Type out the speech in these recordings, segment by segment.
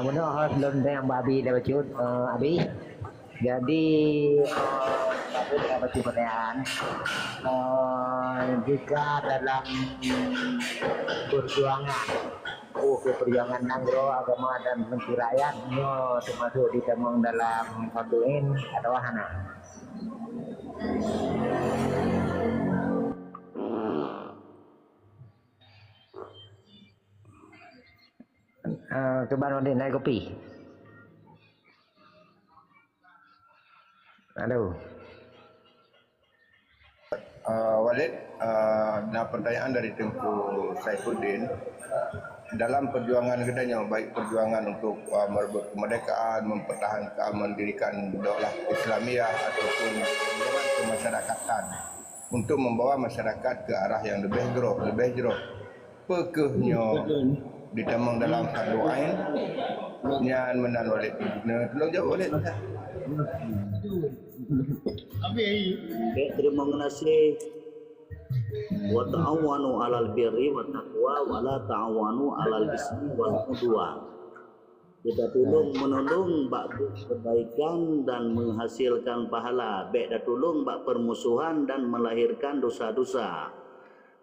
Mano harus londeng babi dah bacut abi. Jadi babi dah bacut pertanyaan. Jika dalam perjuangan perjuangan nanggro agama dan menteri rakyat termasuk ditemung dalam konduin atau wahana. Coba nanti naik kopi. Aduh. Walid, nah pertanyaan dari Tengku Saifuddin, dalam perjuangan katanya, baik perjuangan untuk merebut kemerdekaan, mempertahankan, mendirikan daulah Islamiyah ataupun perjuangan kemasyarakatan untuk membawa masyarakat ke arah yang lebih jero, pekehnya ditemung dalam fardu ain nyan menan Walid. Nah, tolong jawab Walid. Terima kasih. Wa ta'awanu 'alal birri wa taqwa wa la ta'awanu 'alal ismi wal 'udwan. Kita menolong bak kebaikan dan menghasilkan pahala, baik tolong bak permusuhan dan melahirkan dosa-dosa.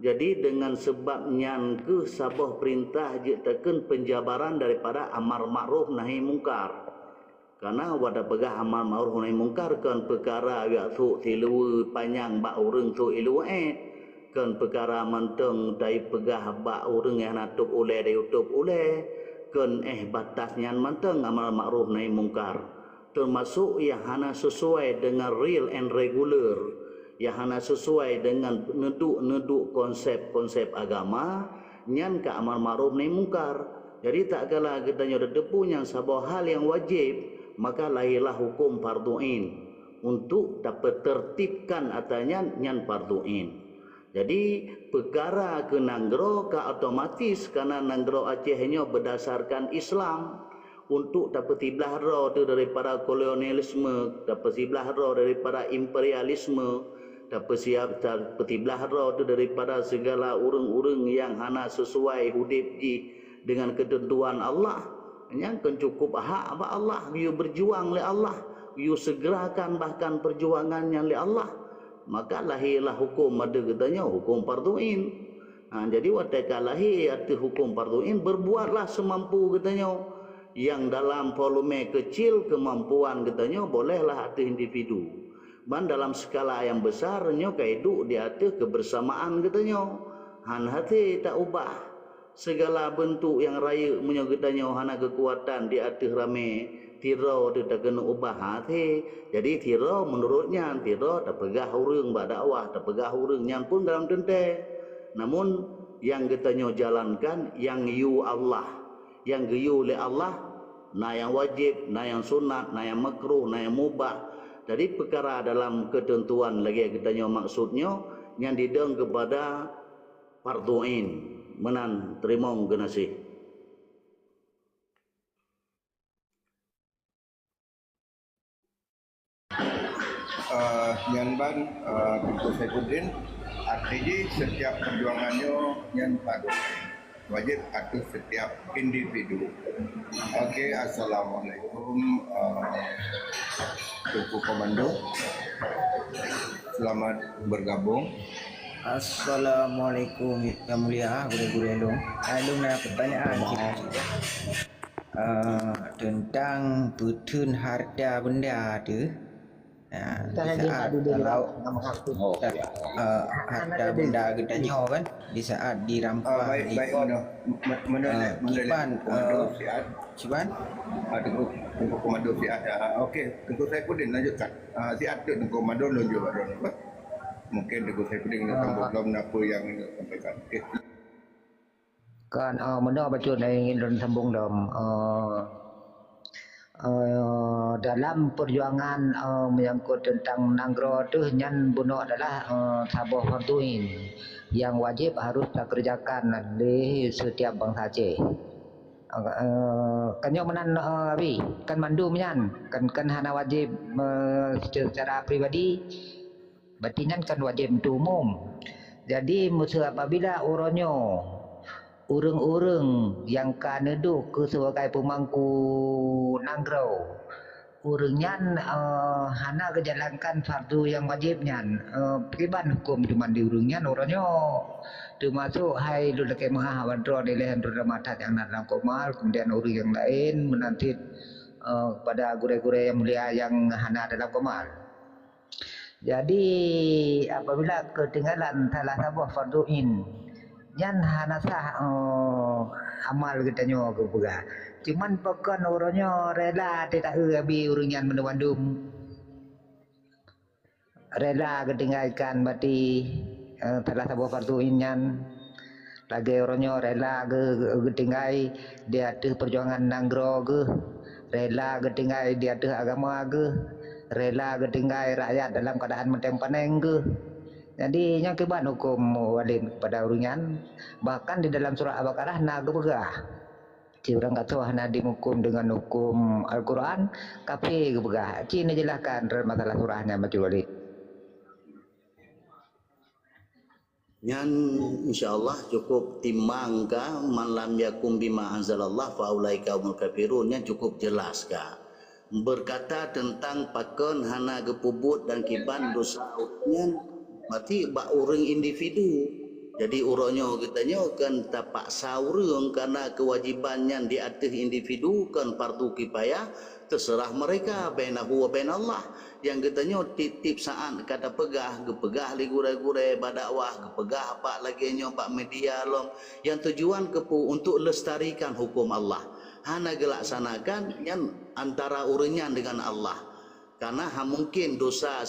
Jadi dengan sebabnya ke sabah perintah jitakan penjabaran daripada amar ma'ruf nahi mungkar. Karena wadah pegah amal ma'ruf nahi mungkar kan perkara yak su tilu panjang bak urang su ilu kan perkara manteng dai pegah bak urang yang natup oleh dai utup oleh kan batasnya manteng amal ma'ruf nahi mungkar, termasuk yang hana sesuai dengan real and regular, yang hana sesuai dengan neduk konsep-konsep agama nyan ka amal ma'ruf nahi mungkar. Jadi tak kala kita nyoda depu yang sabah hal yang wajib, maka lahirlah hukum fardu'in untuk dapat tertibkan atanya nyan fardu'in. Jadi perkara ke nanggro ka otomatis karena nanggro Acehnya berdasarkan Islam untuk dapat tiblah roh daripada kolonialisme, dapat tiblah roh daripada imperialisme, dapat tiblah roh daripada segala urang-urang yang hana sesuai hudip dengan ketentuan Allah. Yang kan cukup hak apa Allah, you berjuang oleh Allah, you segerakan bahkan perjuangannya oleh Allah, maka lahirlah hukum ada katanya hukum fardu'in. Jadi watak lahir arti hukum fardu'in, berbuatlah semampu katanya, yang dalam volume kecil kemampuan katanya bolehlah arti individu. Dan dalam skala yang besarnya kaidu di arti kebersamaan katanya, han hati tak ubah. Segala bentuk yang raya menyogedanya hana kekuatan di atas rame tiro tidak kena ubah hati. Jadi tiro menurutnya tiro tak pegah urang bak dakwah, tak pegah urang yang pun dalam tente. Namun yang katanya jalankan yang yu Allah, yang geyu oleh Allah, na yang wajib, na yang sunat, na yang makruh, na yang mubah. Jadi perkara dalam ketentuan lagi katanya maksudnya yang dideng kepada fardu'in. Menan terima kasih. Nyan ban Tengku Saifuddin artinya setiap perjuangannya nyan wajib atas setiap individu. Okey, assalamualaikum Tengku Komando. Selamat bergabung. Assalamualaikum yang mulia guru-guru Elung. Elung ada pertanyaan tentang betun harta benda tu. Di saat kalau harta benda kita nyawa kan, di saat dirampas Kipan Ciban Tengku Komando Siat. Okey, Tengku Saifuddin lanjutkan. Siat tu Tengku Komando lanjut apa? Mungkin Tengku Saifuddin nak tambah apa yang sampaikan. Okey. Kan mana baca ingin sambung dom dalam perjuangan menyangkut tentang nanggro tu nyan bunuh adalah sabah fardu'in yang wajib harus dikerjakan di setiap bangsa Aceh. Kan yang menan abi kan mandu menyan kan hana wajib secara pribadi, berarti kan wajib untuk umum. Jadi musuh apabila uronyo urang-urang yang kaneduk ke sebagai pemangku nangrau urangnya hana kejalankan fardu yang wajibnya periban hukum cuma di urangnya orangnya termasuk hai lu dekai maha wadro di lehan ramatat yang dalam komal kemudian urang yang lain menanti pada gure-gure yang mulia yang hana dalam komal. Jadi apabila ketinggalan salah satu farduin yan hanasah amal kita nyo ke pega. Cuman pekon orangnya rela tidak abi urunyan menewandum. Rela ketinggalkan berarti salah satu farduin yan lagi orangnya rela ketinggai dia ada perjuangan nanggro ke rela ketinggai dia ada agama ke rela ketinggai rakyat dalam keadaan menteng-paneng ke. Jadi yang keban hukum walid pada urungan bahkan di dalam surah Al-Baqarah nak kepegah. Ci orang kata hana dihukum dengan hukum Al-Quran kafir kepegah. Ci ni jelaskan masalah surahnya macam walid. Yang insyaallah cukup timbang ka man lam yakum bima anzalallah fa ulaika humul kafirun yang cukup jelas ka. Berkata tentang pakon hana gepubut dan kiban dosa utnya berarti bak orang individu. Jadi urangnya katanya kan tak paksa urang karena kewajibannya di atas individu kan fardu kifayah terserah mereka bainahu wa bain Allah. Yang katanya titip saat kata pegah gepegah li gure-gure badakwah gepegah apa lagi nya pak media long yang tujuan kepu untuk lestarikan hukum Allah. Hana gelaksanakan yang antara urangnya dengan Allah. Karena mungkin dosa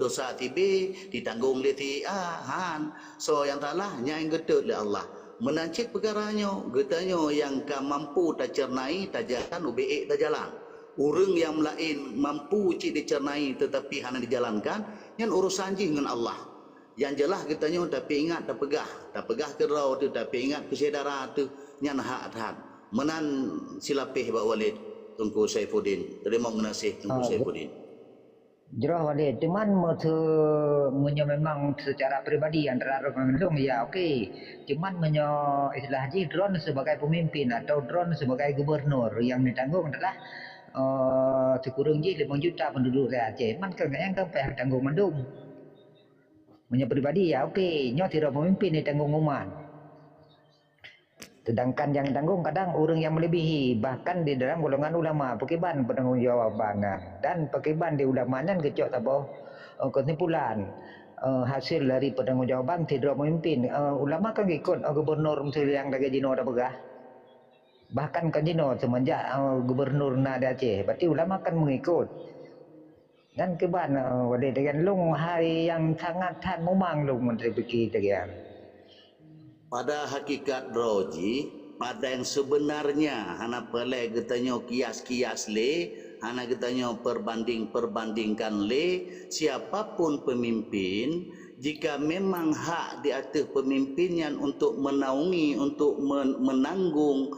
dosa tibi ditanggung oleh han. So yang talah yang gedut oleh Allah. Menancit perkaranya, getanya yang mampu tak cernai tak jalan ubiik tak jalan. Orang yang lain mampu cik dicernai tetapi hanya dijalankan, yang urusan je dengan Allah. Yang jelas getanya tapi ingat tak pegah ke rau tu tapi ingat ke sedara tu yang hak-hak. Menan silapih Pak Walid. Tunku Saifuddin. Terima kasih Tunku Saifuddin. Jerah walid. Cuman memang secara pribadi antara orang mendung ya okey. Cuman istilah haji drone sebagai pemimpin atau drone sebagai gubernur yang ditanggung adalah sekurang je 5 juta penduduk saya Aceh. Man kan yang payah tanggung mendung. Punya pribadi ya okey. Nyo tidak pemimpin ditanggung umat. Sedangkan yang tanggung kadang orang yang melebihi bahkan di dalam golongan ulama pekiban penanggungjawab dan pekiban di ulamanya kecok taboh kesimpulan hasil dari penanggungjawab tidak memimpin ulama kan ikut gubernur yang lagi jino ada pegah bahkan kan jino semenjak gubernur nada Aceh berarti ulama kan mengikut dan keban wadah dengan lung hari yang sangat memang lung menteri begitu ya. Pada hakikat roji, pada yang sebenarnya hana pelai getanya kias-kias le, hana getanya perbandingkan le, siapapun pemimpin, jika memang hak di atas pemimpinnya untuk menaungi, untuk menanggung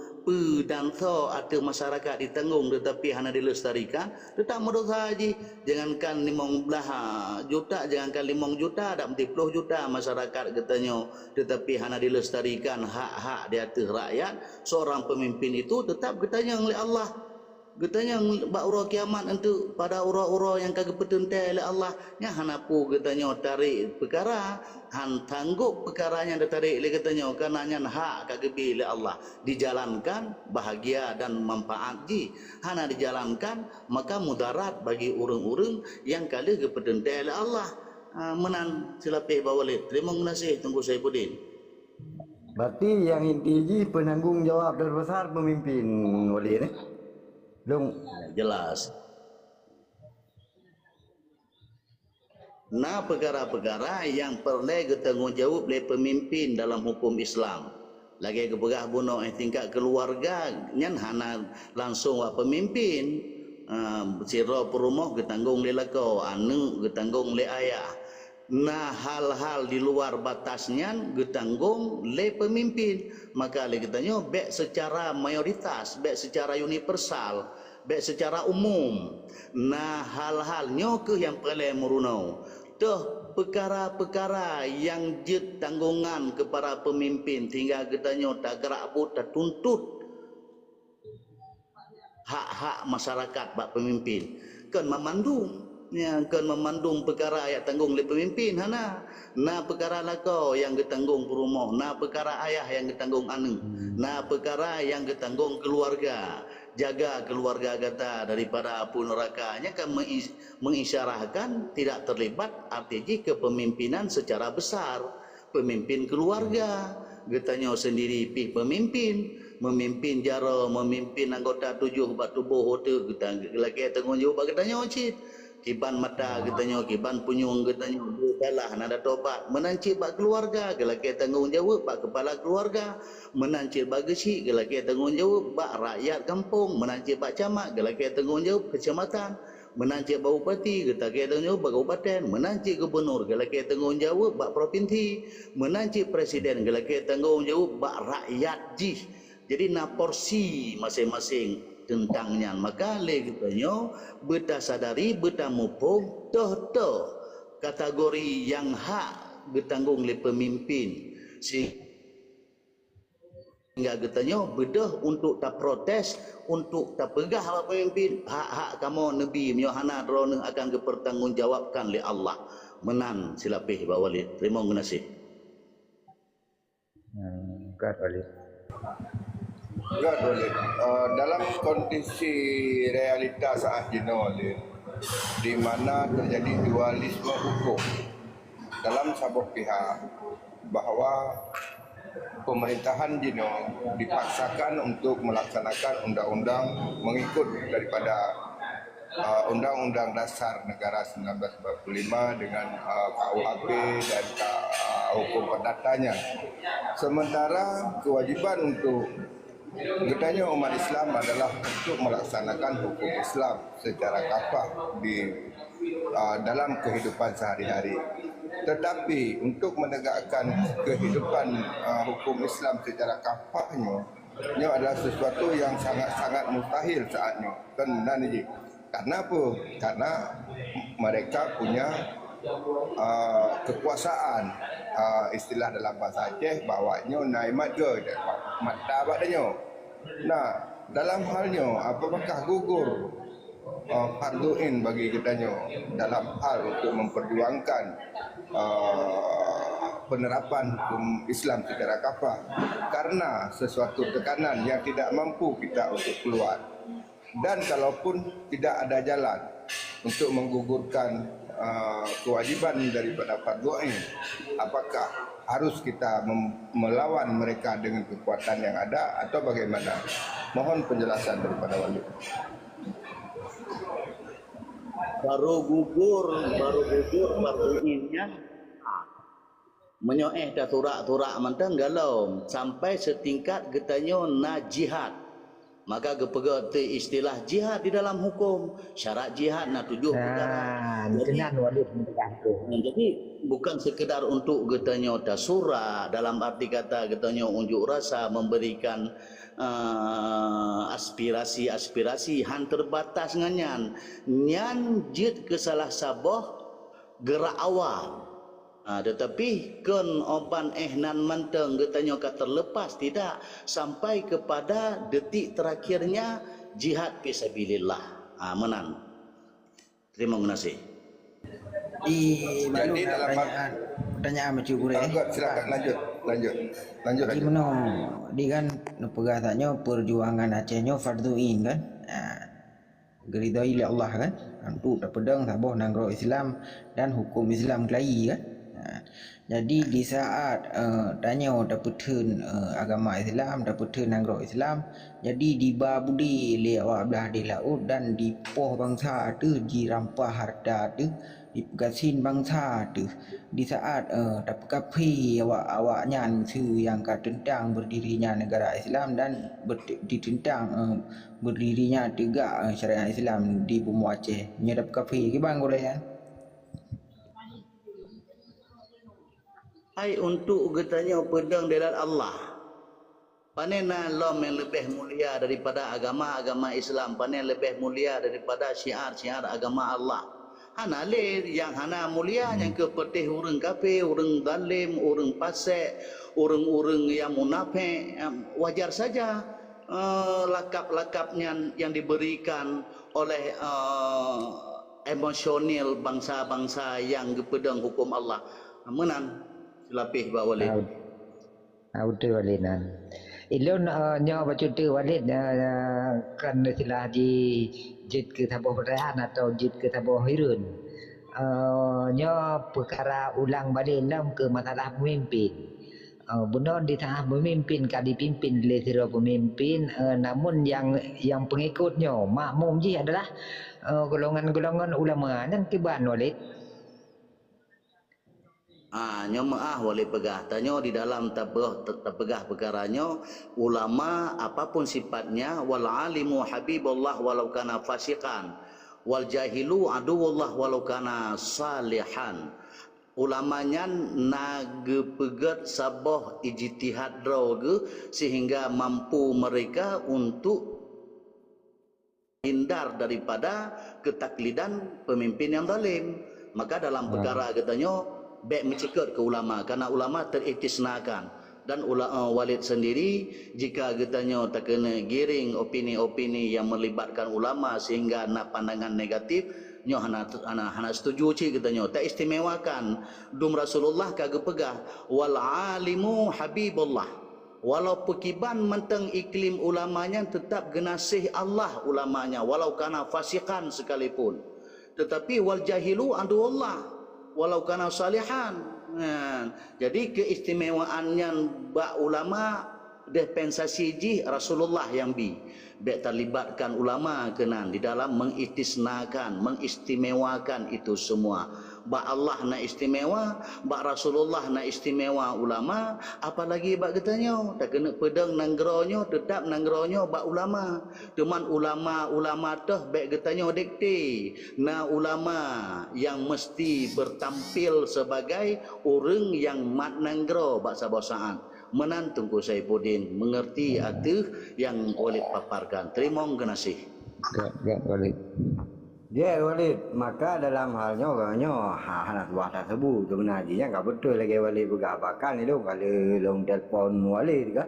dan so atas masyarakat ditanggung tetapi hana dilestarikan, tetap mendosa haji. Jangankan 15 juta, jangankan 5 juta, tak 10 juta masyarakat katanya, tetapi hana dilestarikan hak-hak di atas rakyat. Seorang pemimpin itu tetap katanya oleh Allah. Katanya bak urah kiamat itu pada urah-urah yang kagak petuntai oleh Allah. Nya hanapu katanya tarik perkara, han tanggup perkaranya ditarik oleh katanya karena hak kagak bi oleh Allah. Dijalankan bahagia dan manfaat ji. Hana dijalankan maka mudarat bagi orang-orang yang kagak petuntai oleh Allah. Menan silapih bawalid. Terima kasih Tunku Saifuddin. Berarti yang inti penanggung jawab terbesar pemimpin Walid Long jelas. Nah perkara-perkara yang perlu bertanggungjawab oleh pemimpin dalam hukum Islam. Lagi kepegah bunuh tingkat keluarga nyan hana langsung wak pemimpin. Siro perumah ketanggung oleh lako, anu ketanggung oleh ayah. Nah hal-hal di luar batasnya ketanggung oleh pemimpin. Maka katanya baik secara mayoritas, baik secara universal, baik secara umum. Nah hal-halnya ke yang paling merunau. Tuh perkara-perkara yang jut tanggungan kepada pemimpin hingga katanya tak gerak pun tak tuntut hak-hak masyarakat bak pemimpin kan memandung yang kan memandung perkara yang tanggung oleh pemimpin hana na perkara lakau yang ditanggung perumah na perkara ayah yang ditanggung anu na perkara yang ditanggung keluarga jaga keluarga kata daripada api nerakanya kan mengisyarahkan tidak terlibat artinya kepemimpinan secara besar pemimpin keluarga getanya sendiri pih pemimpin memimpin jara memimpin anggota tujuh bat tubuh hotel kita lagi tanggung jawab katanya ocit kiban mata katanya kiban punyung katanya kalah nada tobat menancip bak keluarga lagi tanggung jawab bak kepala keluarga menancip bak gesi lagi tanggung jawab bak rakyat kampung menancip bak camat lagi tanggung jawab kecamatan menancip bak bupati kita tanggung jawab bak kabupaten menancip gubernur lagi tanggung jawab bak provinsi menancip presiden lagi tanggung jawab bak rakyat jih jadi na porsi masing-masing tentangnya maka legitanya beta sadari beta mupung toh kategori yang hak bertanggung oleh pemimpin sehingga getanya bedah untuk tak protes untuk tak pegah apa pemimpin hak-hak kamu nabi Yohana drone akan dipertanggungjawabkan oleh Allah menan silapih Pak Walid terima kasih God Walid. Ya, boleh. Dalam kondisi realita saat ini, Walid, di mana terjadi dualisme hukum dalam sebuah pihak, bahwa pemerintahan Jino dipaksakan untuk melaksanakan undang-undang mengikut daripada Undang-Undang Dasar Negara 1945 dengan KUHP dan hukum perdatanya. Sementara kewajiban untuk getahnya umat Islam adalah untuk melaksanakan hukum Islam secara kafah di dalam kehidupan sehari-hari. Tetapi untuk menegakkan kehidupan hukum Islam secara kafahnya, ini adalah sesuatu yang sangat-sangat mustahil saatnya. Karena apa? Karena mereka punya kekuasaan, istilah dalam bahasa Aceh bawanya naimat ke mata badanya. Nah, dalam halnya apakah gugur farduin bagi kitanya dalam hal untuk memperjuangkan penerapan hukum Islam secara kafah karena sesuatu tekanan yang tidak mampu kita untuk keluar. Dan kalaupun tidak ada jalan untuk menggugurkan kewajiban daripada farduin, apakah harus kita melawan mereka dengan kekuatan yang ada atau bagaimana? Mohon penjelasan daripada wali. baru gugur farduinnya menyoeh dah turak-turak mentang galau sampai setingkat getanya na jihad. Maka kepega istilah jihad di dalam hukum syarat jihad na tujuh perkara. Jadi bukan sekedar untuk getanya tasura dalam arti kata getanya unjuk rasa memberikan aspirasi han terbatas nganyan jid ke salah sabah gerak awal. Tetapi kan oban nan manteng getanya kata terlepas tidak sampai kepada detik terakhirnya jihad fisabilillah. Menan. Terima kasih. Jadi dalam pertanyaan macam gure. Silakan lanjut lagi. Di mana di kan pegatanya perjuangan Acehnya farduin kan. Geridai oleh Allah kan. Untuk tak pedang sabah nanggro Islam dan hukum Islam kelai kan. Jadi di saat tanya dapetin agama Islam, dapetin nanggro Islam, jadi di babudi lewat belah di laut dan di poh bangsa tu di rampah harta tu di pegasin bangsa tu di saat dapat kapi awaknya musuh yang tentang berdirinya negara Islam dan ditentang berdirinya tegak syariat Islam di bumi Aceh. Nya dapat kapi ke bang golean. Hai untuk getanya pedang dalam Allah. Panena lom yang lebih mulia daripada agama Islam. Panen lebih mulia daripada syiar agama Allah. Hana le yang hana mulia yang ke petih orang kafir, orang zalim, orang fasik, orang-orang yang munafik, wajar saja lakap-lakapnya yang diberikan oleh emosional bangsa-bangsa yang pedang hukum Allah. Menan silapih Pak Walid. Betul Walidan. Ilun nyo bacuti Walid kan istilah di jid ke tabuh perayaan atau jid ke tabuh hirun. Nyo perkara ulang balik dalam ke masalah pemimpin. Benar di tengah pemimpin kali pimpin oleh sira pemimpin, namun yang pengikutnya makmum je adalah golongan-golongan ulama dan kiban Walid. Nyo boleh pegah tanyo di dalam terpegah perkaranya ulama apapun sifatnya, wal alimu habibullah walau kana fasiqan wal jahilu aduwullah walau kana salihan. Ulamanya nagepegat sabah ijtihad droge sehingga mampu mereka untuk hindar daripada ketaklidan pemimpin yang zalim. Maka dalam perkara katanya baik mencekut ke ulama karena ulama teriktisnakan. Dan Walid sendiri jika katanya tak kena giring opini-opini yang melibatkan ulama sehingga nak pandangan negatif, nyo hana setuju cik katanya tak istimewakan dum Rasulullah kagak pegah wal alimu habibullah, walau pekiban menteng iklim ulamanya tetap genasih Allah ulamanya walau kana fasikan sekalipun, tetapi wal jahilu aduullah walau kana salihan. Jadi keistimewaannya bak ulama dispensasi ji Rasulullah yang baik terlibatkan ulama kenan di dalam mengistimewakan itu semua. Bak Allah nak istimewa, bak Rasulullah nak istimewa ulama, apalagi bak katanya tak kena pedang nanggronyo tetap nanggronyo bak ulama. Cuman ulama tuh baik katanya dikte na ulama yang mesti bertampil sebagai orang yang mat nanggro bak sabosaan. Menantungku Saifuddin mengerti atuh yang Walid paparkan. Terima kasih. Walid. Ya Walid, maka dalam halnya orangnya anak buah tersebut sebenarnya enggak betul lagi Walid bergapakan itu kalau long telefon Walid kan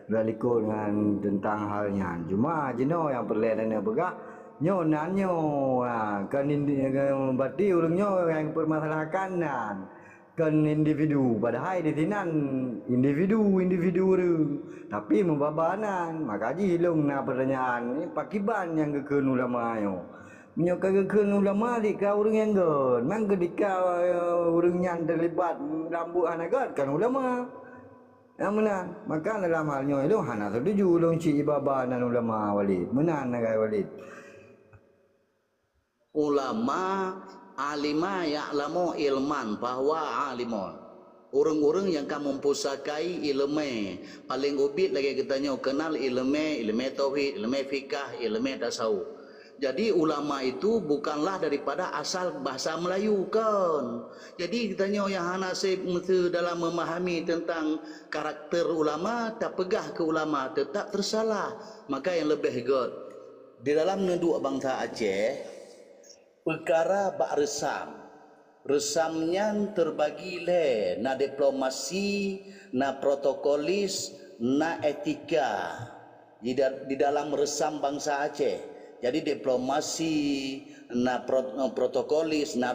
berlaku dengan tentang halnya. Cuma jeno yang perlena bergak nyo nanyo kan ini berarti orangnya yang permasalahan kan individu padahal di sini individu tapi membabanan maka jilung na pertanyaan ni pakiban yang kekeun ulama yo nyo kekeun ulama di ka urang yang gon mang ketika urang yang terlibat lambu anagat kan ulama menan maka dalam halnya itu hana setuju ulung ci babanan ulama Walid menan nagai Walid ulama alima ya'lamu ilman bahwa alimun orang-orang yang kamu mempusakai ilmu paling ubit lagi katanya kenal ilmu tauhid, ilmu fikah, ilmu tasawuf. Jadi ulama itu bukanlah daripada asal bahasa Melayu kan. Jadi katanya yang hana mesti dalam memahami tentang karakter ulama tak pegah ke ulama tetap tersalah. Maka yang lebih good di dalam dua bangsa Aceh perkara bak resamnya terbagi le na diplomasi, na protokolis, na etika di dalam resam bangsa Aceh. Jadi diplomasi, na protokolis, na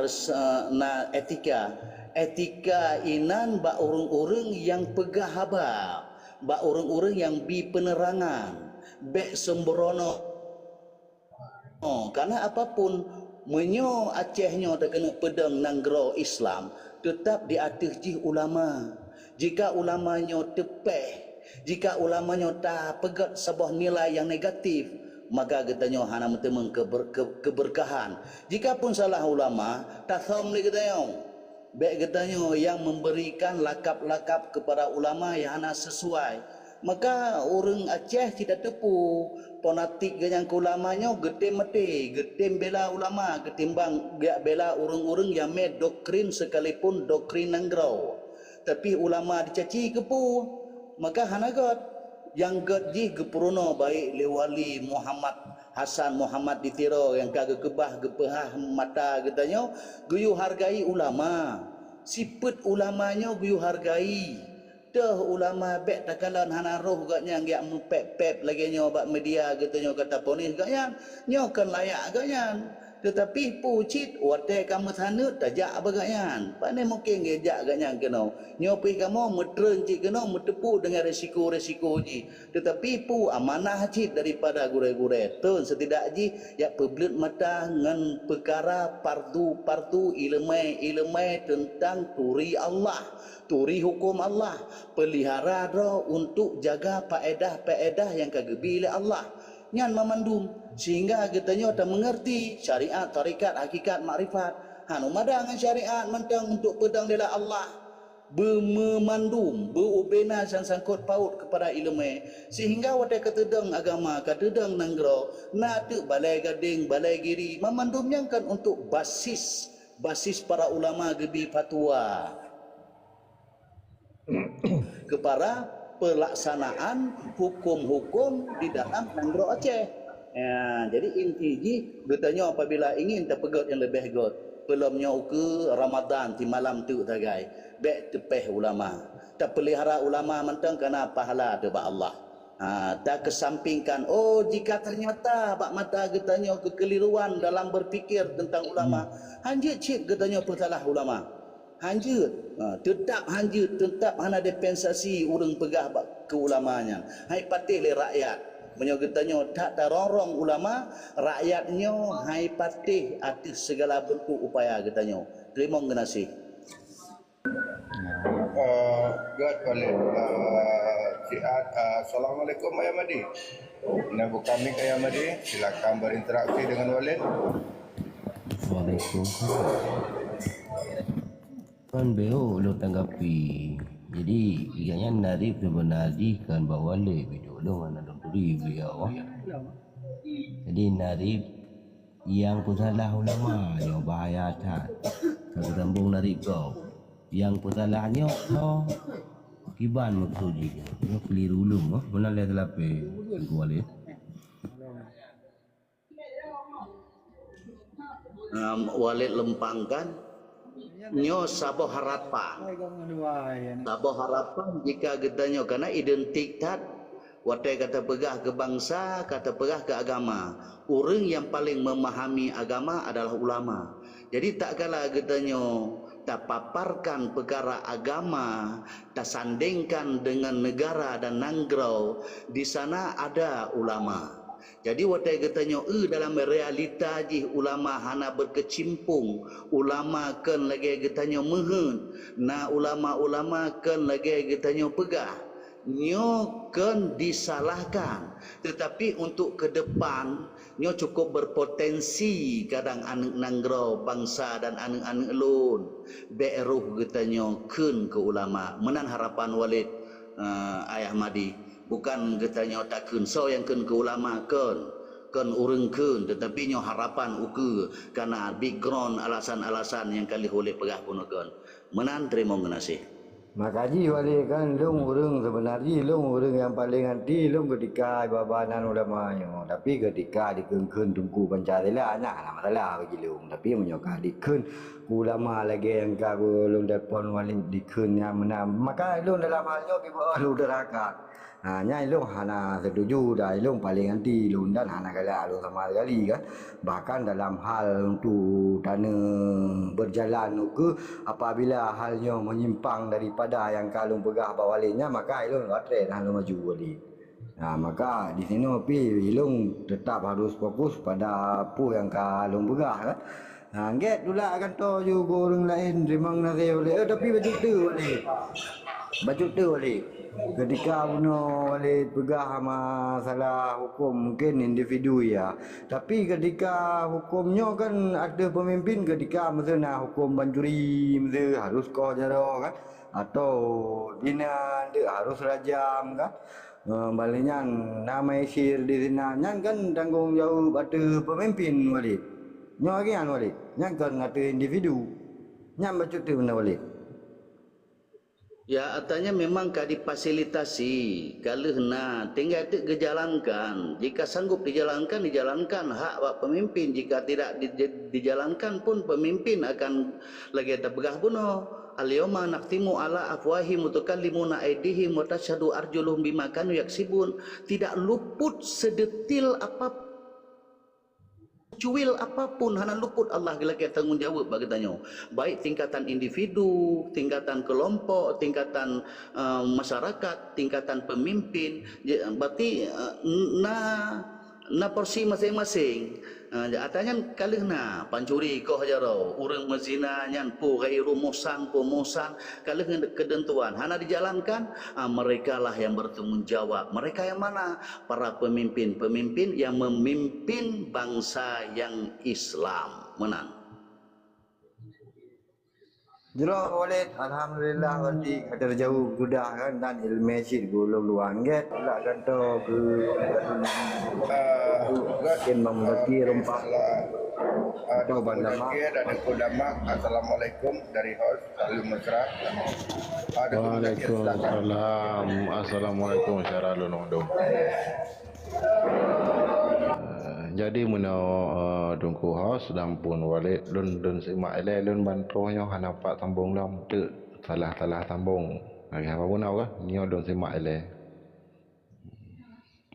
etika inan bak orang-orang yang pegah haba, bak orang-orang yang bi penerangan, bek sembrono. Karena apapun menyo Acehnya tak kena pedang nanggro Islam tetap di atas ji ulama. Jika ulamanya tepeh, jika ulamanya tak pegat sebuah nilai yang negatif, maka katanya hana mentemeng keberkahan. Jika pun salah ulama tak thom li katanya baik katanya yang memberikan lakap-lakap kepada ulama yang hana sesuai, maka orang Aceh tidak tepu ponatik yang ulamanya getem bela ulama ketimbang bela orang-orang yang med doktrin sekalipun doktrin nangrau. Tapi ulama dicaci kepu, maka hanagot yang gadji gepurono baik lewali Muhammad Hasan Muhammad ditiro yang kagak kebah gepehah mata katanya guyu hargai ulama. Sipet ulamanya guyu hargai. Dah ulama bek takalan hana roh gaknya ngiak mepep-pep lagi nyo bak media katanya kata ponis gaknya. Nyo kan layak gaknya. Tetapi pucit wate kamu sana tajak bagaknya. Pane mungkin ngejak gaknya kena. Nyo pi kamu metren cik kena metepu dengan resiko-resiko ji. Tetapi pu amanah cik daripada gure-gure. Tun setidak ji ya peblit mata ngan perkara partu ilmai tentang turi Allah. Turi hukum Allah. Pelihara roh untuk jaga faedah-faedah yang kagebi oleh Allah. Nyan memandum sehingga katanya tak mengerti syariat, tarikat, hakikat, makrifat. Hanu madangan syariat mentang untuk pedang dela Allah. Memandum, berubena dan sangkut paut kepada ilmu. Sehingga wadah ketedang agama, ketedang nanggro, nak tu balai gading, balai giri. Memandumnya kan untuk basis para ulama gebi fatwa. Kepada pelaksanaan hukum-hukum di dalam Nanggro Aceh. Ya, jadi inti katanya apabila ingin terpegot yang lebih god, belumnya ke Ramadan di malam tu tagai, bek tepeh ulama. Tak pelihara ulama mentang kerana pahala dekat Allah. Tak kesampingkan, oh jika ternyata bak mata katanya kekeliruan dalam berfikir tentang ulama, hanjit cip katanya persalah ulama. Hanjut, tetap hanjut, tetap hana dispensasi urang pegah ke ulamanya. Hai patih le rakyat. Menyogetanya tak terorong ulama, rakyatnya hai patih atas segala bentuk upaya katanya. Terima kasih. God boleh. Assalamualaikum Ayah Madi. Nama kami Ayah Madi. Silakan berinteraksi dengan Walid. Waalaikumsalam. Kan beo lo tanggapi. Jadi iganya narif sebenarnya kan bawa le video lo mana dong turi beliau. Jadi narif yang pun salah ulama yang bahaya tak. Kalau rambung narif kau. Yang pun salahnya no kiban maksud dia. Yo keliru ulum mana le telape gua le. Walid lempangkan nyo sabo harapan jika getanya karena identitas watai kata pegah ke bangsa, kata pegah ke agama. Orang yang paling memahami agama adalah ulama. Jadi tak kala getanya tak paparkan perkara agama, tak sandingkan dengan negara dan nangrau, di sana ada ulama. Jadi watai katanya dalam realita ji ulama hana berkecimpung, ulama kan lagi katanya mehen, na ulama-ulama kan lagi katanya pegah. Nyo kan disalahkan, tetapi untuk ke depan nyo cukup berpotensi kadang anak nanggro bangsa dan anak-anak lun beruh katanya kan ke ulama. Menan harapan Walid Ayah Madi. Bukan katanya takkan so yang kan ke ulama kan urang kan, tetapi nyo harapan uke karena background alasan-alasan yang kali oleh pegah pun kan. Menan terima kasih. Makaji wali kan long urang sebenarnya long urang yang paling anti long ketika babanan ulamanya. Tapi ketika dikeun tungku pancasila nya ada masalah bagi long. Tapi menyoka dikeun ulama lagi yang kau long telefon wali dikeun yang menam. Maka long dalam halnya bibo lu deraka. Nyai long hana setuju dah long paling anti long dan hana kala long sama sekali kan. Bahkan dalam hal untuk tanah berjalan ke apabila halnya menyimpang daripada yang kalung pegah bawalinya maka ilung latre dan maju wali. Maka di sini pi ilung tetap harus fokus pada apa yang kalung pegah kan. Get dula akan to juga orang lain terima kasih oleh tapi baju tu wali. Baju tu wali. Ketika puno wali pegah masalah hukum mungkin individu ya. Tapi ketika hukumnya kan ada pemimpin ketika misalnya hukum banjuri misalnya harus kau jaro kan atau dina harus rajam kan. Baliknya nama isir di sini kan tanggung jawab ada pemimpin wali. Nyo lagi an wali. Nyan kan ada individu. Nyan baca tu wali. Ya, artinya memang kah difasilitasi. Kalau nak tinggal itu dijalankan. Jika sanggup dijalankan, dijalankan hak pak pemimpin. Jika tidak dijalankan pun pemimpin akan lagi terpegah bunuh. Al-yawma naqtimu ala afwahim wa tukallimuna aydihim wa tashhadu arjuluhum bima kanu yaksibun. Tidak luput sedetil apapun, cuil apapun hana luput Allah lagi tanggungjawab bagi tanya. Baik tingkatan individu, tingkatan kelompok, tingkatan masyarakat, tingkatan pemimpin. Berarti na porsi masing-masing. Atanya kalih na pancuri ko hajaro urang mazina nyan pu gairu musan kalih ketentuan hana dijalankan, mereka lah yang bertanggung jawab. Mereka yang mana? Para pemimpin yang memimpin bangsa yang Islam. Menang. Jelok Walid, alhamdulillah Walid ada jauh sudah kan dan ilmu masjid gulung luang get lah kata ke mungkin membagi rempah atau bandar dan ulama. Assalamualaikum dari host Salim Mesra. Waalaikumsalam. Assalamualaikum syaralun undum. Jadi muna dungku house dan pun Walid lun simak ele lun bantunya hanapak tambung lam tu salah tambung lagi apa pun awak ni dun simak ele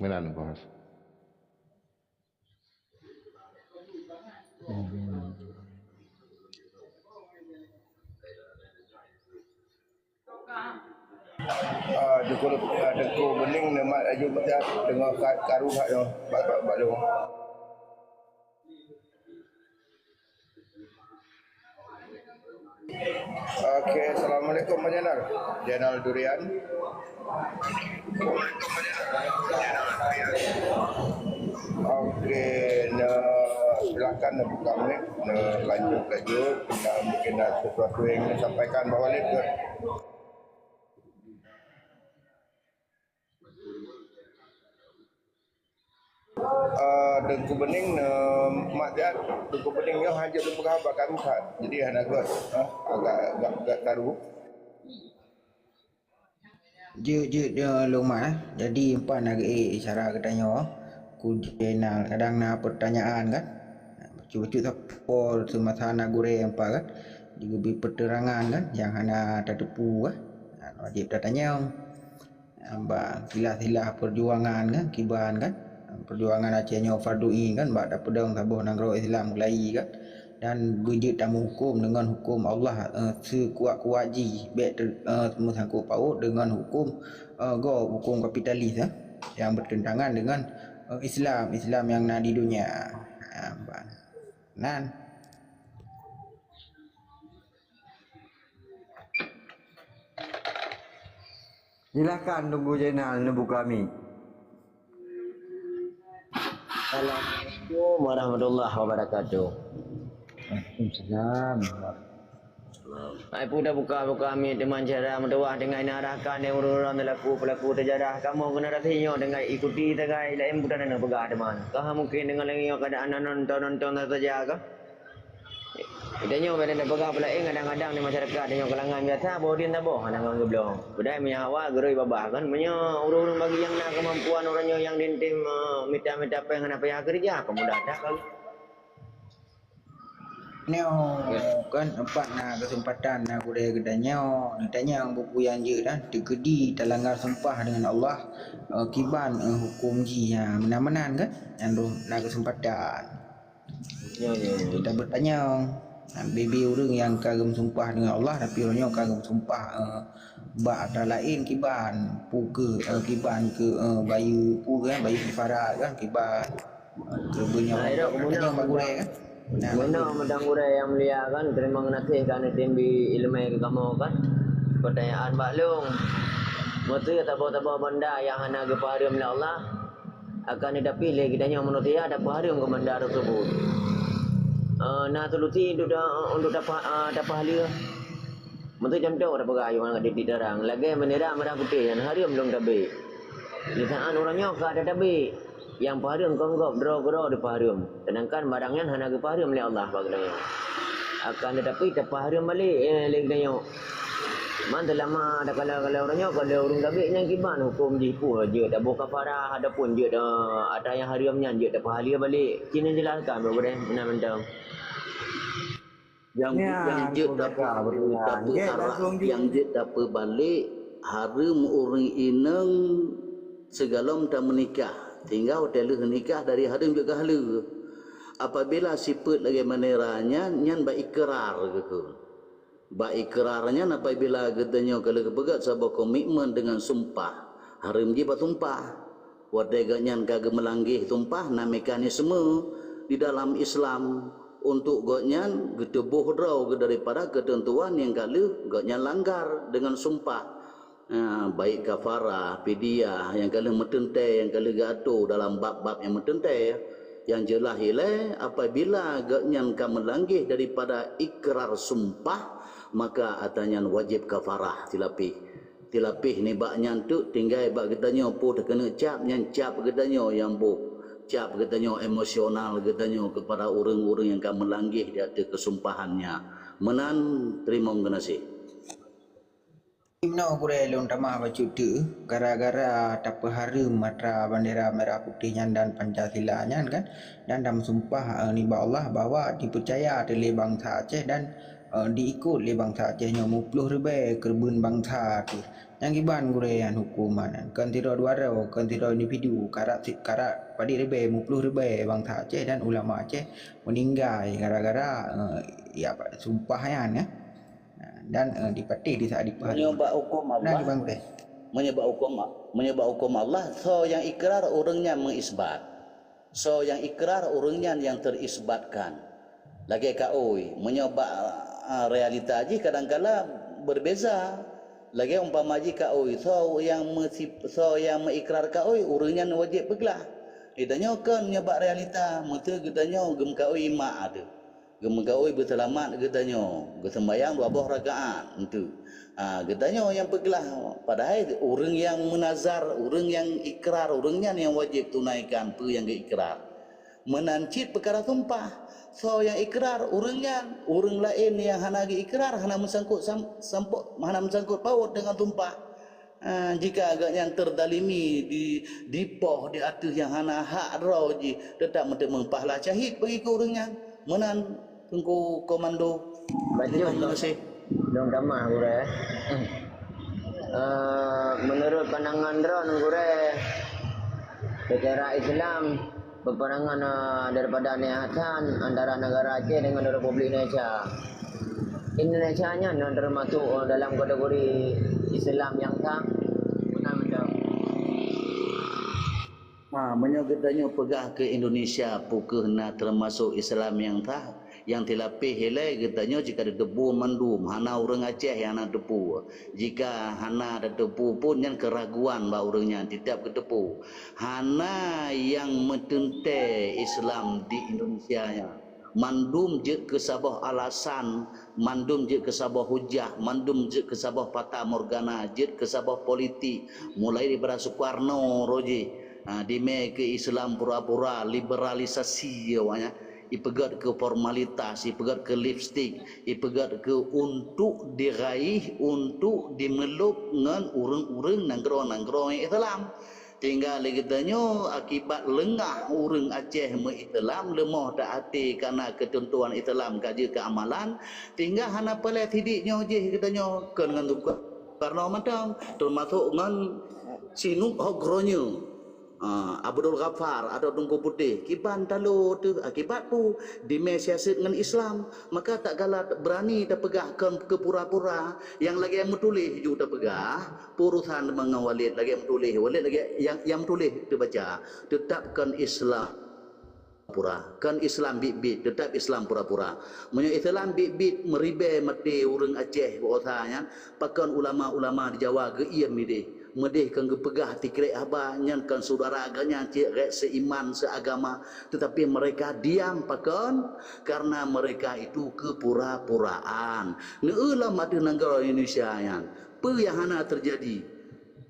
menan bos. Dengku bening nama aju baca dengar karu hak yo bak lu. Okey, assalamualaikum Jenal Durian. Okey, silakan buka mic, lanjut. Mungkin ada sesuatu yang disampaikan Pak Walid. Dengku bening mak dia dengku bening yo hanya tu berapa karuhan. Jadi hana got agak karu. Je luma jadi empan lagi cara katanya ku jenal kadang na pertanyaan kan cucu tapol sumatana gure empa kan digubi peterangan kan yang hana tadepu kan wajib tanya amba silah perjuangan kan kiban kan perjuangan Acehnya fardu'i kan bak dak pedang tabuh negara Islam mulai kan dan wujud tamu hukum dengan hukum Allah sekuat-kuat ji baik semua sangkut paut dengan hukum hukum kapitalis yang bertentangan dengan Islam yang ada di dunia. Nan silakan tunggu channel nebu kami. Assalamualaikum warahmatullahi wabarakatuh. Waalaikumsalam. Ai pun dah buka kami dengan cara mendoa dengan arahkan yang urang pelaku terjarah kamu kena rasinya dengan ikuti tegai lain bukan nak pegang teman. Kah mungkin dengan lagi keadaan nonton saja kah? Idanya bila nak pegang pelain kadang-kadang di masyarakat dengan kalangan biasa bawa dia tak boh dengan geblong. Bedai menyawa geroi babah kan punya urang bagi yang nak kemampuan orangnya yang dintim minta apa yang nak payah kerja kamu dah ada kali. Neo kan empat na kesempatan na kudai gedanya tanya buku yang je dah digedi terlanggar sumpah dengan Allah kiban hukum ji menan kan yang na kesempatan kita bertanya bibi orang yang kagum sumpah dengan Allah tapi orangnya kagum sumpah bak ada lain kiban puke kiban ke bayu puke bayu kifarat kan kiban kebenyo kemudian bagure kan. Mana medang urai yang mulia kan terima kasih kan timbi ilmu kamu kan pertanyaan baklung mesti tabau benda yang hana kepada Allah akan dipilih kitanya menurut dia ada paharium ke benda tersebut nak solusi untuk dapat halil mesti jam tu ada pegayu nak diterang lagi menira merah putih dan harium belum tabik di saat orangnya ke ada tabik yang paharium konggop draw di paharium sedangkan barangnya hanya ke paharium oleh Allah bagainya akan tetapi tak paharium balik lagi Man lama ada kalau orangnya kalau orang tabik yang kiban hukum jipu je dah buka farah ada pun je dah ada yang haramnya je dah pahala balik. Kini jelaskan boleh benar-benar. Yang je dapat yang je dapat balik haram orang inang segala tak menikah. Tinggal hotel nikah dari haram juga hala. Apabila sifat lagi maneranya nyan ba ikrar gitu. Ba ikrarnya apabila katanya kalau kepegat sabah komitmen dengan sumpah. Haram je ba tumpah. Wadai nyan kagak melanggih tumpah na mekanisme di dalam Islam untuk gonyan gedebuh draw daripada ketentuan yang kalau gonyan langgar dengan sumpah. Baik kafarah, fidyah yang kalau metentai, yang kalau gato dalam bab-bab yang metentai, yang jelas ile apabila gonyan kamu melanggih daripada ikrar sumpah, maka atanyan wajib kafarah tilapih ni bak nyantuk tinggal bak katanya po kena cap nyan cap katanya yang bo cap katanya emosional katanya kepada orang-orang yang kamu melanggih di atas kesumpahannya menan terima kasih. Imno kure lon tamah bacu tu gara-gara tak harum matra bendera merah putihnya dan Pancasila-nya kan dan dalam sumpah ni ba Allah bahwa dipercaya oleh bangsa Aceh dan diikut oleh bangsa Acehnya 50 ribu kerbun bangsa tu yang kiban kure yang hukuman kan tidak dua kan tidak individu karat padi ribu 50 ribu bangsa Aceh dan ulama Aceh meninggal gara-gara ya sumpahnya ya. Dan dipatih di saat dipahami menyebab hukum Allah menyebab hukum Allah so yang ikrar orangnya mengisbat so yang ikrar orangnya yang terisbatkan lagi kaoi menyebab realita ji kadang-kala berbeza lagi umpama ji kaoi so yang mengikrar kaoi orangnya wajib pegelah idanya kan menyebab realita mata gedanya gem kaoi mak ada gemegawai berselamat katanya bersembayang 12 rakaat itu katanya yang pegelah padahal orang yang menazar orang yang ikrar orangnya yang wajib tunaikan tu yang ikrar menancit perkara sumpah so yang ikrar orangnya orang lain yang hana ikrar hana mengsangkut paut dengan tumpah jika agaknya terdalimi di poh di atas yang hana hak roji tetap mempahlah syahid bagi orangnya menan tunggu komando terima kasih dong damah gure menurut pandangan drone gure secara Islam berpandangan daripada niatan antara negara Aceh dengan Republik Indonesia nya termasuk dalam kategori Islam yang sah benar-benar menyogedanya pegah ke Indonesia pukehna termasuk Islam yang sah yang tilapih helai katanya jika ada debu mandum hana orang Aceh yang ada debu jika hana ada debu pun yang keraguan bahawa orangnya tidak ke debu hana yang mententai Islam di Indonesia nya mandum je ke sabah alasan mandum je ke sabah hujah mandum je ke sabah patah morgana je ke sabah politik mulai daripada Soekarno roji di ke Islam pura-pura liberalisasi awaknya ipegat ke formalitas, ipegat ke lipstick, ipegat ke untuk diraih, untuk dimeluk dengan urang-urang nanggro-nanggro Islam. Tinggal lagi tanya akibat lengah orang Aceh Islam lemah tak hati karena ketentuan Islam kaji keamalan. Tinggal hana pelai tidiknya je katanya kan dengan tukar karena matang termasuk dengan sinuk hogronya. Abdul Ghaffar atau Tungku Putih kiban talu tu akibat tu dimesiasat dengan Islam maka tak galak berani tak pegahkan ke pura-pura yang lagi yang menulis juga tak pegah urusan dengan walid lagi yang menulis walid lagi yang menulis tu baca tetapkan Islam pura kan Islam bit-bit tetap Islam pura-pura menyo Islam bit-bit meribe mati orang Aceh bahasanya pakan ulama-ulama di Jawa ge ieu midih medih kan gepegah tikrek abah nyankan saudara agaknya cik seiman seagama tetapi mereka diam pakan karena mereka itu kepura-puraan neulah mati negara Indonesia yang pe yang hana terjadi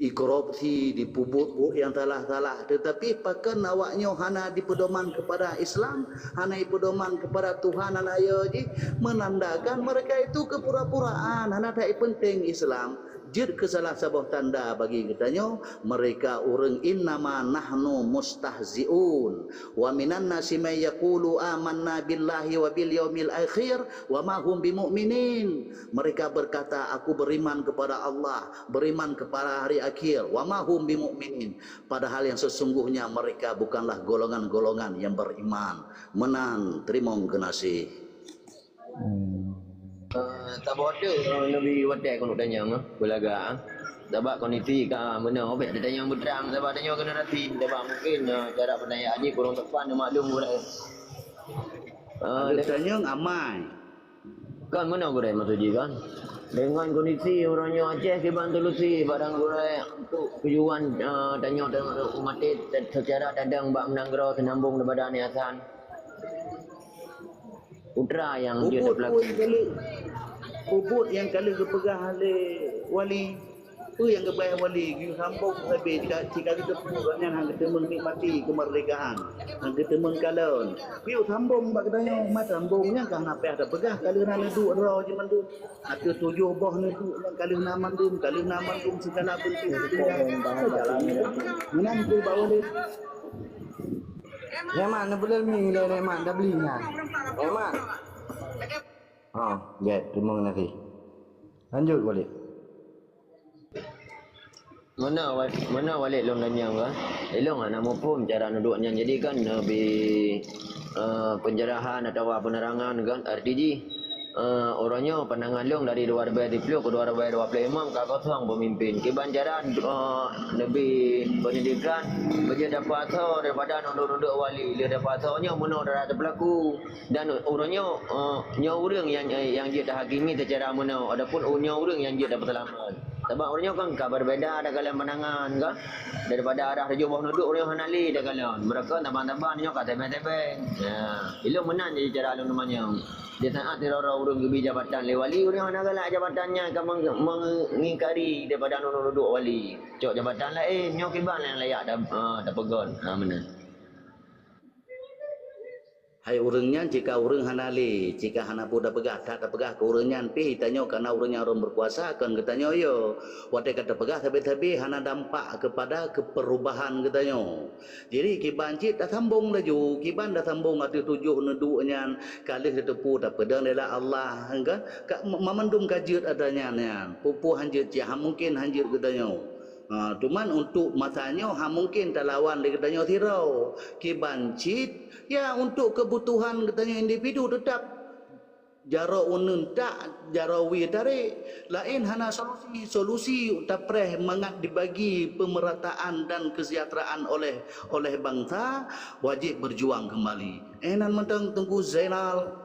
korupsi, di pubut yang talah-talah. Tetapi pakan awaknya hana dipedoman kepada Islam, hana dipedoman kepada Tuhan anaya ji, menandakan mereka itu kepura-puraan, hana tak penting Islam. Jid kesalah sabah tanda bagi kitanya, mereka orang innama nahnu mustahzi'un wa minan nasi may yaqulu amanna billahi wa bil yaumil akhir wa ma hum bimu'minin. Mereka berkata aku beriman kepada Allah, beriman kepada hari akhir, wa ma hum bimu'minin, padahal yang sesungguhnya mereka bukanlah golongan-golongan yang beriman. Menan terima genasi. Tak bodoh Nabi wadai kau nak tanya belaga. Sebab kondisi ka mana obek dia tanya berang, sebab tanya kena rati. Sebab mungkin cara pertanyaan ni kurang tepat maklum boleh. Dia tanya amai. Kan mana gurai maksud dia kan? Dengan kondisi orangnya Aceh ke Bantulusi barang gurai untuk tujuan tanya umat secara tadang bak menanggara senambung daripada niatan. Putra yang dia dah berlaku. Ubud yang kali kepegah oleh wali. Itu yang kebayang wali. Kita sambung sampai jika kita pun hang kita menikmati kemerdekaan. Hang kita mengkalon. Kita sambung bak katanya mat sambungnya kan apa ada pegah kali nak duduk roh je mandu. Ada 7 boh ni tu kali naman dum segala bentuk. Mana tu bawa dia. Neman nak beli ni Neman dah beli kan. Neman. Ya, terima kasih. Lanjut balik. Mana balik long nanya kan? Elong nama pun cara duduknya jadi kan lebih penjarahan atau penerangan kan RTG. Orangnya pandangan long dari 2020 ke 2025 ke kosong pemimpin kebanjaran lebih pendidikan dia dapat tahu daripada nunduk-nunduk wali dia dapat tahunya mana dah ada berlaku dan orangnya orang yang dia dah hakimi secara mana adapun orang yang dia dapat selamat sebab orangnya kan kabar beda ada kalian pandangan kan daripada arah tujuh bawah nunduk orang hanali dah kalian mereka tambah-tambah ni kat tebeng-tebeng ilmu menang jadi cara alun namanya. Dia saat orang pergi jabatan le wali orang mana galak jabatannya kan mengingkari daripada duduk wali. Cok jabatan lain nyo kiban yang layak dah pegon. Mana? Hai orangnya jika orang hanali, jika hana pun dah pegah, tak pegah ke orangnya pi tanya karena orangnya orang berkuasa kan katanya yo. Watai kata pegah tapi hana dampak kepada keperubahan katanya. Jadi kiban cit dah sambung laju, kiban dah sambung atu 7 neduknya kali tepu dah pedang lela Allah kan memandum kajut adanya nya. Pupu hanjut je mungkin hanjut katanya. Cuman untuk masanya mungkin tak lawan dia katanya tirau kibancit ya untuk kebutuhan katanya individu tetap jaro unun tak jaro wi tarik lain hana solusi tapreh mangat dibagi pemerataan dan kesejahteraan oleh bangsa wajib berjuang kembali nan mentang Tengku Zainal.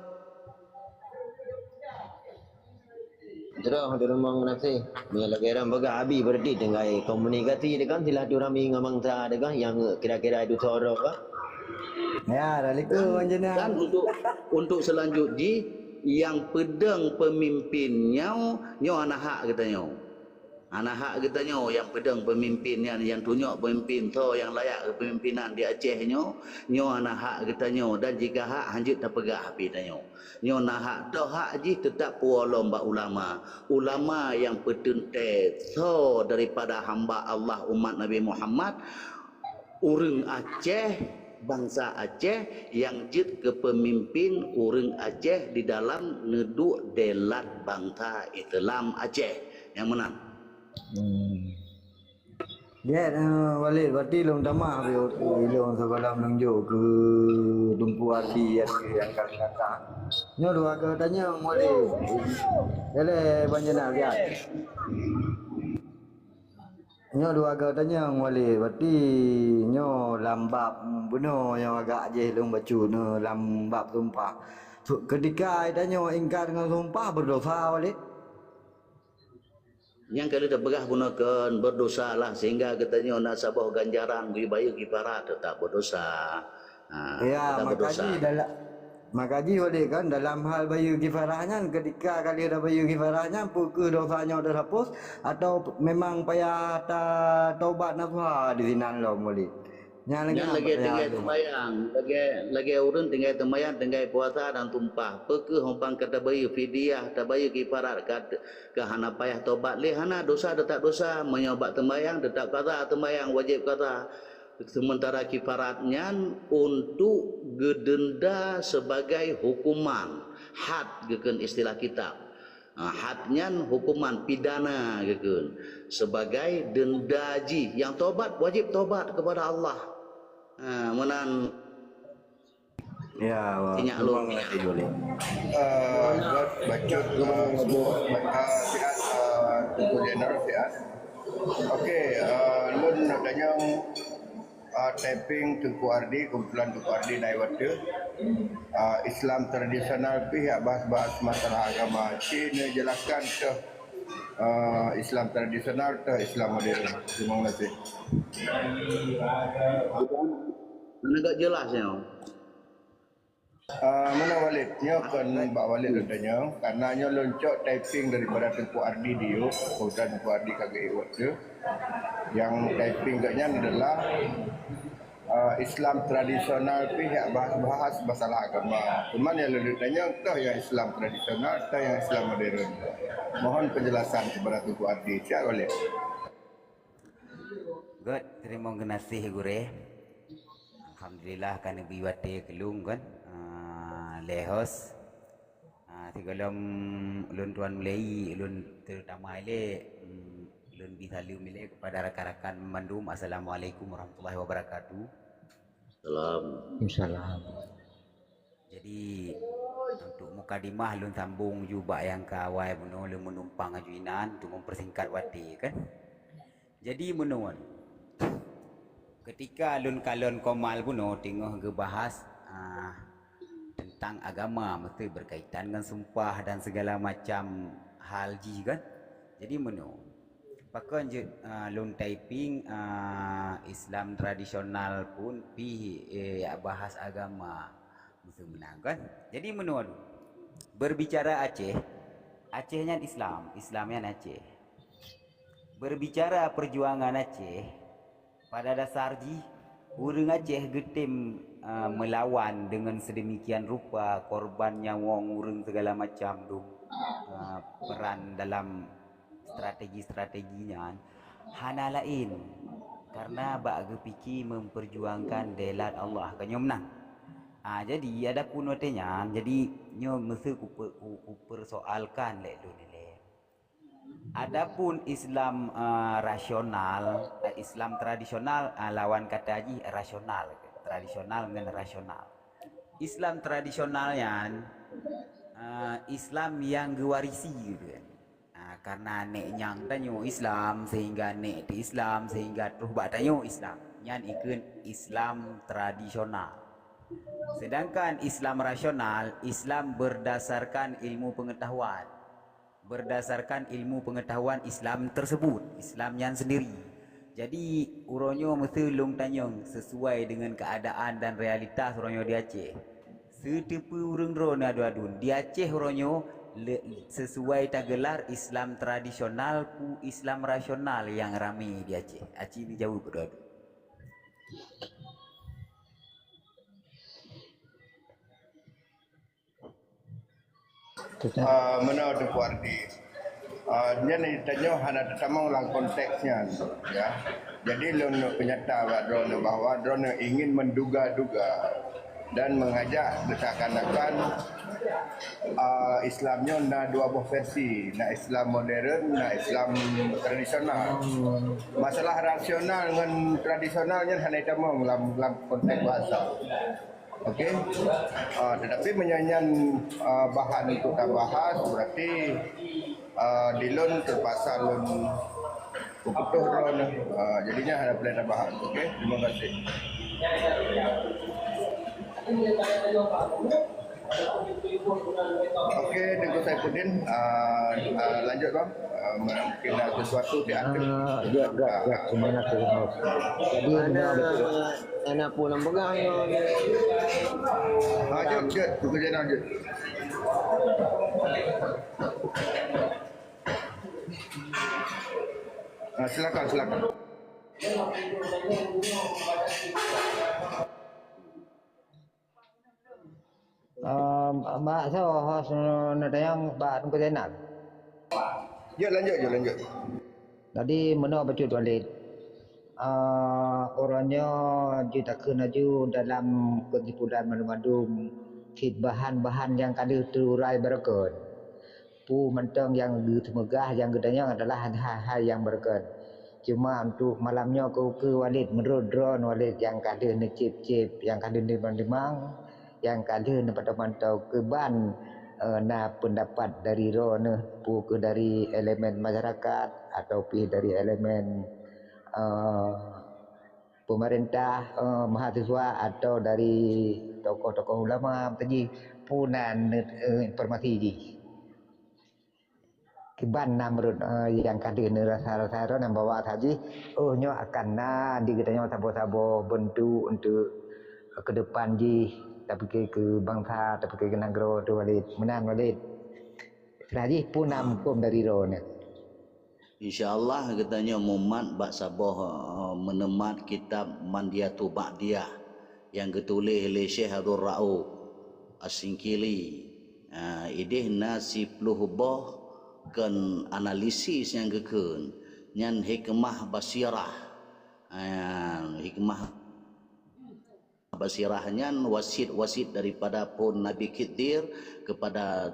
Terus dia memang nasi. Bila kira baga abi berarti dengan komunikasi dengan silaturahmi dengan bangsa dengan yang kira-kira itu sorok kan. Ya, dah lekor anjana. Dan untuk selanjutnya yang pedang pemimpinnya nyo anak hak katanya. Anak hak katanya yang pedang pemimpinnya yang tunjuk pemimpin tu yang layak kepemimpinan di Aceh nyo anak hak katanya dan jika hak hanjut tak pegah api tanya. Nyo nak hak dah hak ji tetap pualom ba ulama yang petuntet so daripada hamba Allah umat Nabi Muhammad urang Aceh bangsa Aceh yang jid kepemimpin urang Aceh di dalam neduk delat bangsa Islam Aceh yang menang. Ya, Walid berarti long tamah long sebelum nunjuk ke Tumpu Arti yang akan datang. Nyo dua ke tanya Walid. Ele banjana lihat. Nyo dua ke tanya Walid berarti nyo lambab benar yang agak je long bacu no lambab sumpah. Ketika tanya ingkar dengan sumpah berdosa Walid. Yang kali terpegah gunakan berdosa lah sehingga katanya nasabah ganjaran bagi bayu kipara tetap berdosa. Ya, Makaji boleh kan dalam hal bayu kifarahnya ketika kali ada bayu kifarahnya pukul dosanya dah hapus atau memang payah taubat nafah di sinan lo boleh. Yang lagi tinggal temayang, lagi urun tinggal temayang, tinggal puasa dan tumpah. Pekeh hompang kata bayu fidyah, kata bayu kifarat ke hana payah taubat le hana dosa detak dosa menyobat temayang detak kata temayang wajib kata. Sementara kifaratnya untuk gedenda sebagai hukuman had geken istilah kita. Hadnya hukuman pidana geken sebagai dendaji yang tobat wajib tobat kepada Allah. Menan ya tinyak lu boleh. Bacut Tunggu General sihat. Okey, lun adanya taping Tengku Ardi, kumpulan Tengku Ardi naik waktu Islam tradisional pihak bahas-bahas masalah agama Cina jelaskan ke Islam tradisional ke Islam modern. Terima kasih. mana tak jelasnya. Mana Walidnya kan Mbak Walid adanya karena nya loncok typing daripada Tengku Ardi dia kemudian Tengku Ardi kagak ikut dia yang typing katnya adalah Islam tradisional pihak bahas masalah agama. Cuman yang lebih tanya entah yang Islam tradisional atau yang Islam modern. Mohon penjelasan kepada Tengku Ardi. Siap boleh. Good, terima kasih gure. Alhamdulillah kan biwate kelung kan. Lehos. Tigalom ulun tuan mulai ulun terutama ile ulun bisa milih kepada rakan-rakan mandum. Assalamualaikum warahmatullahi wabarakatuh. Salam. Jadi untuk mukadimah ulun sambung juga yang kawai bunuh ulun menumpang ajuinan untuk mempersingkat wati kan. Jadi menurut ketika ulun kalon komal bunuh tengah gebahas tentang agama mesti berkaitan dengan sumpah dan segala macam hal ji kan. Jadi menurut pakai je lun typing Islam tradisional pun pi bahas agama mesti menang kan. Jadi menurut berbicara Aceh, Acehnya Islam, Islamnya Aceh. Berbicara perjuangan Aceh, pada dasar ji urang Aceh getim melawan dengan sedemikian rupa, korban nyawa urang segala macam tu peran dalam strategi-strateginya hana lain karena bak gepiki memperjuangkan delat Allah kanyo menang. Jadi ada kunotenya, jadi nyo mesti ku persoalkan lek dulu ni. Adapun Islam rasional, Islam tradisional lawan kata haji rasional, tradisional dengan rasional. Islam tradisionalnya Islam yang gewarisi gitu kan. Karena nek nyang tanyo Islam sehingga nek di Islam sehingga terus bak tanyo Islam. Nyan ikun Islam tradisional. Sedangkan Islam rasional, Islam berdasarkan ilmu pengetahuan. Berdasarkan ilmu pengetahuan Islam tersebut, Islam yang sendiri. Jadi uronyo mesti long tanyong sesuai dengan keadaan dan realitas uronyo di Aceh. Setepu urang drone adu-adun di Aceh uronyo sesuai tagelar Islam tradisional pu Islam rasional yang ramai di Aceh. Aceh ini jauh beradu. Menurut Tengku Ardi dia ni tanya hana sama ulang konteksnya ya. Jadi lun penyata drone bahawa drone ingin menduga-duga dan mengajak seakan-akan Islamnya na dua buah versi, na Islam modern, na Islam tradisional. Masalah rasional dengan tradisionalnya hanya sama dalam konteks bahasa. Okey, tetapi menyanyian bahan untuk kita bahas berarti di lun terpaksa lun putuh drone, jadinya ada plan bahas. Okey, terima kasih. Okey, Tengku Saifuddin, lanjut bang. Mungkin ada sesuatu di akhir. Ya, semuanya terus. Jadi Anak pun pegang Jod, Tunggu Jenal Jod. Silakan. Mbak so host nadayang Mbak Tunggu Zainal. Jod lanjut. Tadi mana baca Walid? Orangnya kita kena dalam kesimpulan madu-madu kit bahan-bahan yang ada terurai berikut. Pu mentang yang megah yang gedanya adalah hal-hal yang berikut. Cuma untuk malamnya ke Walid menurut drone Walid yang kada ni cip-cip, yang kada ni mandimang, yang kada ni pada mantau ke ban na pendapat dari drone pu ke dari elemen masyarakat atau pi dari elemen pemerintah, mahasiswa atau dari tokoh-tokoh ulama tadi punan informasi ji. Kiban menurut yang kada ni rasa-rasa yang bawa tadi nyo akan na digetanya sabo-sabo bentuk untuk ke depan ji tapi ke bangsa tapi ke negara tu Walid menan Walid. Lagi punam hukum dari ro ni. InsyaAllah katanya Muhammad bak sabah menemat kitab Mandiatu Ba'diyah yang ketulis oleh Syekh Abdul Ra'ub As-Singkili. Idih nasi pluhubah kan analisis yang kekun nyan hikmah basirah. Hikmah basirahnya wasit daripada pun Nabi Khidir kepada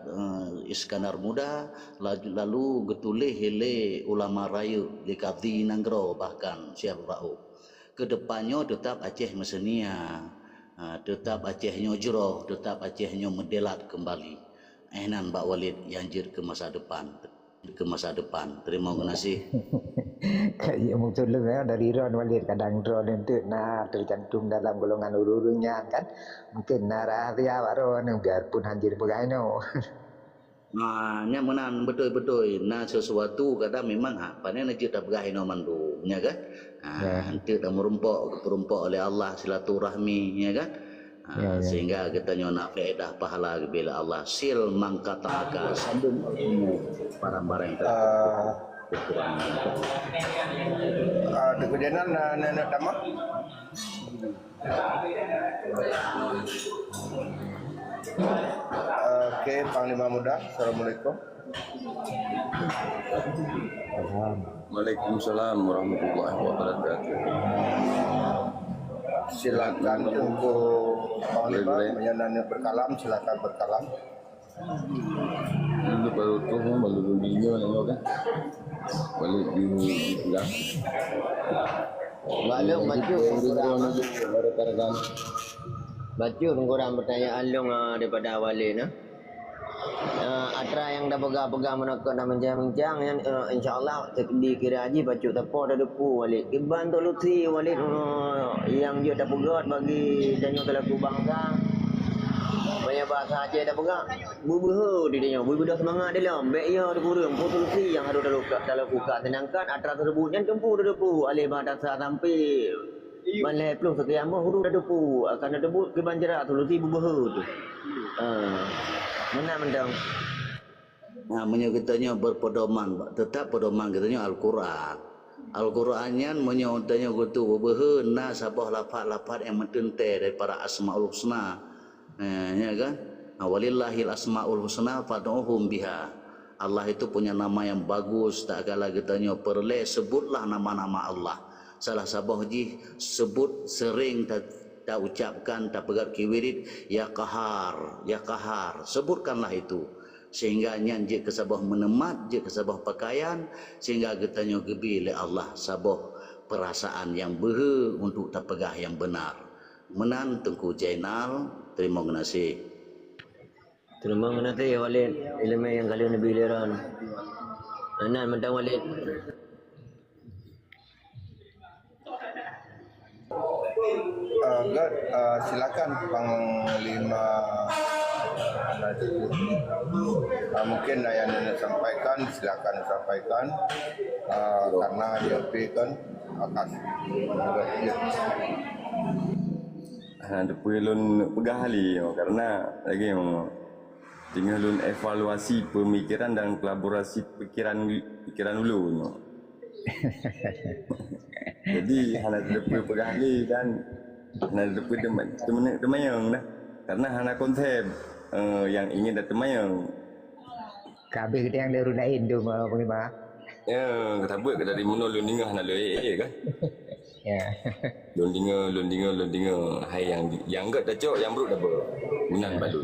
Iskandar Muda lalu getulih oleh ulama rayu di Kadhi Nanggro bahkan Syekh Ra'ub. Kedepannya tetap Aceh Mesenia, tetap Acehnya Juroh, tetap Acehnya Medelat kembali. Ehnan Mbak Walid yang jir ke masa depan. Terima kasih. Kayak mungkin dari Ron Walid kadang Ron itu tercantum dalam golongan uru-urunya kan mungkin rahasia Ron biarpun hanjir pegano. Nya menan betul-betul sesuatu kadang memang panen aja tak bergahino mandu nya kan. Nanti dah merumpok oleh Allah silaturahmi ya kan. Sehingga kita nak faedah pahala bila Allah sil mangkata sambung barang-barang kekurangan. Tunggu Jenal nak tamak. Okey, Panglima Muda. Assalamualaikum. Waalaikumsalam warahmatullahi wabarakatuh. Silakan untuk Panglima menyenangkan berkalam, silakan berkalam. Ini baru tu baru dunia nengok kan. Balik di pulang. Maklum baju rekan-rekan. Baju kurang pertanyaan long daripada awalin Atra yang dah pegang-pegang menakut dan mencang-mencang yang insyaAllah dikira haji baju tepo dah depu Walid Iban tu lutsi Walid yang dia dah pegat bagi danyo telaku bangsa banyak bahasa Aceh dah pegang bubuh di danyo bubuh dah semangat dia lah baik ya dia kurang putus lutsi yang ada dalam kuka sedangkan Atra tersebut yang tempu dah depu alih bahasa sampai Malai plus sekian mah huruf dah depu akan ada debut ke banjara tu lutsi bubuh tu mana mendang menyebutnya berpedoman tetap pedoman katanya Al-Quran. Al-Qurannya menyebutnya gitu beberna sabah lafaz-lafaz yang mentente daripada Asmaul Husna. Ya kan? Walillahil asmaul husna fad'uhum biha. Allah itu punya nama yang bagus tak kala katanya perle sebutlah nama-nama Allah. Salah sabah ji sebut sering tak ucapkan tak pegat kiwirid ya kahar sebutkanlah itu sehingga nyanjik ke sabah menemat je ke sabah pakaian sehingga getanya gebi oleh Allah sabah perasaan yang behe untuk tak pegah yang benar menan Tengku Jainal. Terima kasih Walid ilmu yang kalian Nabi liran anan mentang Walid Silakan Panglima mungkin yang nak sampaikan silakan sampaikan karena dia berikan akan depa lun pegah ali karena lagi tinggal lun evaluasi pemikiran dan kolaborasi pikiran dulu. Jadi hana depa pegah ali dan hana depa temayang dah. Karena hana konsep yang ingin dah temayang. Kabeh kita yang lerunain tu Panglima. Ya, kata buat dari mana lun dengar hana le kan. Ya. Lun dengar hai yang enggak dah cok yang buruk dah ber. Minan balut.